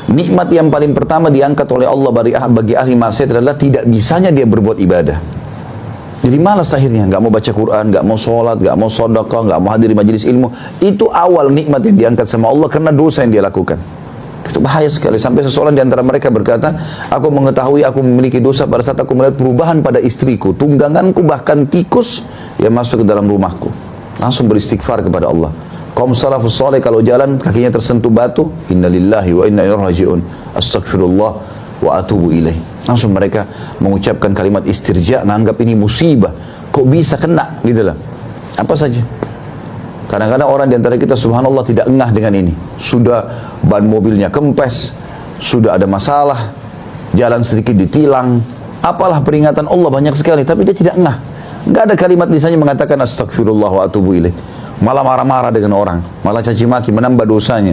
Nikmat yang paling pertama diangkat oleh Allah bagi ahli maksiat adalah tidak bisanya dia berbuat ibadah. Jadi malas akhirnya, nggak mau baca Quran, nggak mau sholat, nggak mau sedekah, nggak mau hadiri majelis ilmu. Itu awal nikmat yang diangkat sama Allah karena dosa yang dia lakukan. Itu bahaya sekali. Sampai seseorang di antara mereka berkata, aku mengetahui aku memiliki dosa pada saat aku melihat perubahan pada istriku, tungganganku bahkan tikus yang masuk ke dalam rumahku. Langsung beristighfar kepada Allah. Kaum salafus saleh kalau jalan kakinya tersentuh batu, innalillahi wa inna ilaihi raji'un, astagfirullah wa atubu ilaih. Langsung mereka mengucapkan kalimat istirja, menganggap ini musibah. Kok bisa kena gitu lah. Apa saja. Kadang-kadang orang di antara kita subhanallah tidak engah dengan ini. Sudah ban mobilnya kempes, sudah ada masalah, jalan sedikit ditilang, apalah peringatan Allah banyak sekali, tapi dia tidak engah. Enggak ada kalimat lisannya mengatakan astagfirullah wa atubu ilaih. Malah marah-marah dengan orang, malah caci maki, menambah dosanya.